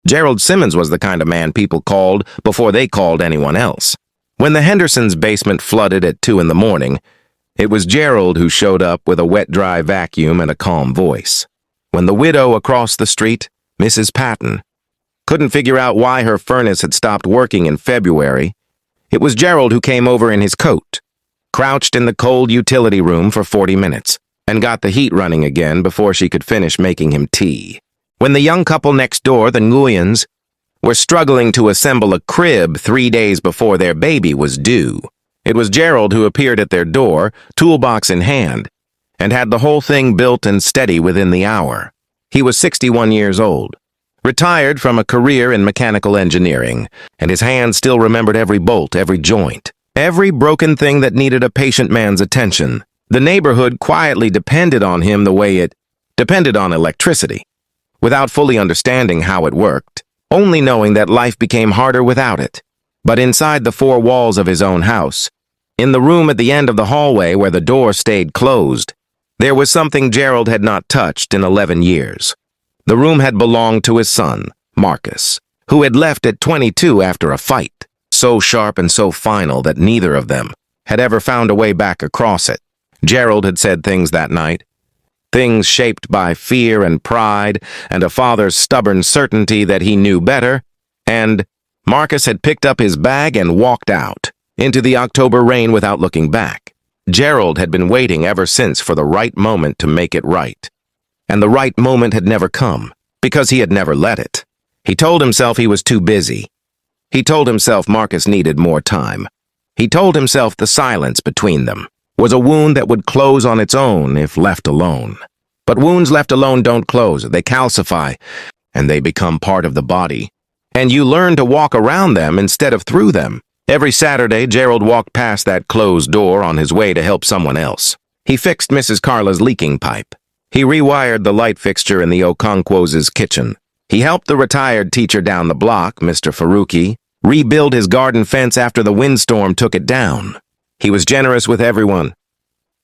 Gerald Simmons was the kind of man people called before they called anyone else. When the Hendersons' basement flooded at 2 in the morning, it was Gerald who showed up with a wet-dry vacuum and a calm voice. When the widow across the street, Mrs. Patton, couldn't figure out why her furnace had stopped working in February, it was Gerald who came over in his coat, crouched in the cold utility room for 40 minutes, and got the heat running again before she could finish making him tea. When the young couple next door, the Nguyens, were struggling to assemble a crib 3 days before their baby was due, it was Gerald who appeared at their door, toolbox in hand, and had the whole thing built and steady within the hour. He was 61 years old, retired from a career in mechanical engineering, and his hands still remembered every bolt, every joint, every broken thing that needed a patient man's attention. The neighborhood quietly depended on him the way it depended on electricity, without fully understanding how it worked, only knowing that life became harder without it. But inside the 4 walls of his own house, in the room at the end of the hallway where the door stayed closed, there was something Gerald had not touched in 11 years. The room had belonged to his son, Marcus, who had left at 22 after a fight, so sharp and so final that neither of them had ever found a way back across it. Gerald had said things that night, things shaped by fear and pride and a father's stubborn certainty that he knew better, and Marcus had picked up his bag and walked out into the October rain without looking back. Gerald had been waiting ever since for the right moment to make it right. And the right moment had never come, because he had never let it. He told himself he was too busy. He told himself Marcus needed more time. He told himself the silence between them was a wound that would close on its own if left alone. But wounds left alone don't close, they calcify, and they become part of the body. And you learn to walk around them instead of through them. Every Saturday, Gerald walked past that closed door on his way to help someone else. He fixed Mrs. Carla's leaking pipe. He rewired the light fixture in the Okonkwo's kitchen. He helped the retired teacher down the block, Mr. Faruqi, rebuild his garden fence after the windstorm took it down. He was generous with everyone.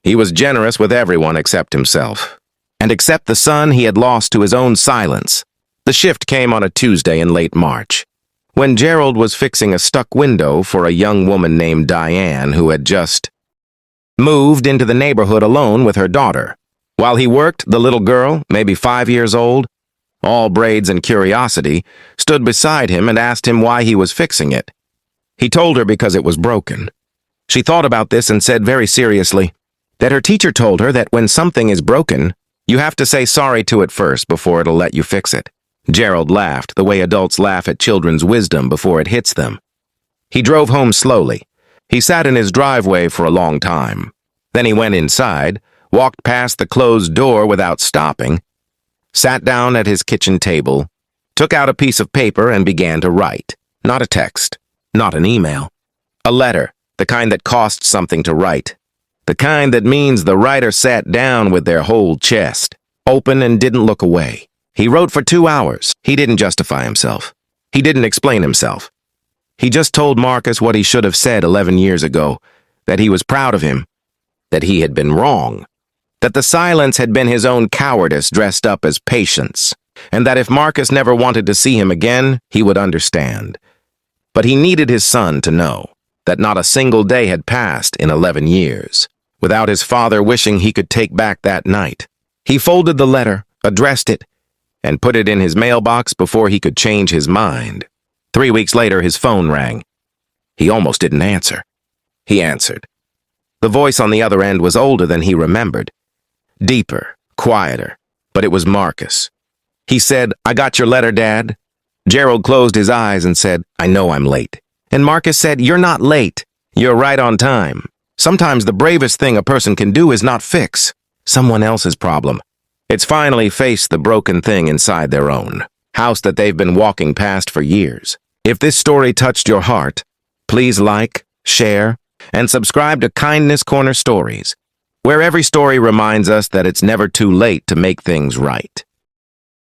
He was generous with everyone except himself. And except the son he had lost to his own silence. The shift came on a Tuesday in late March, when Gerald was fixing a stuck window for a young woman named Diane who had just moved into the neighborhood alone with her daughter. While he worked, the little girl, maybe 5 years old, all braids and curiosity, stood beside him and asked him why he was fixing it. He told her because it was broken. She thought about this and said very seriously that her teacher told her that when something is broken, you have to say sorry to it first before it'll let you fix it. Gerald laughed the way adults laugh at children's wisdom before it hits them. He drove home slowly. He sat in his driveway for a long time. Then he went inside, walked past the closed door without stopping, sat down at his kitchen table, took out a piece of paper and began to write. Not a text, not an email. A letter, the kind that costs something to write. The kind that means the writer sat down with their whole chest, open and didn't look away. He wrote for 2 hours. He didn't justify himself. He didn't explain himself. He just told Marcus what he should have said 11 years ago, that he was proud of him, that he had been wrong, that the silence had been his own cowardice dressed up as patience, and that if Marcus never wanted to see him again, he would understand. But he needed his son to know that not a single day had passed in 11 years without his father wishing he could take back that night. He folded the letter, addressed it, and put it in his mailbox before he could change his mind. 3 weeks later, his phone rang. He almost didn't answer. He answered. The voice on the other end was older than he remembered, deeper, quieter, but it was Marcus. He said, "I got your letter, Dad." Gerald closed his eyes and said, "I know I'm late." And Marcus said, "You're not late. You're right on time. Sometimes the bravest thing a person can do is not fix someone else's problem. It's finally face the broken thing inside their own house that they've been walking past for years. If this story touched your heart, please like, share, and subscribe to Kindness Corner Stories, where every story reminds us that it's never too late to make things right.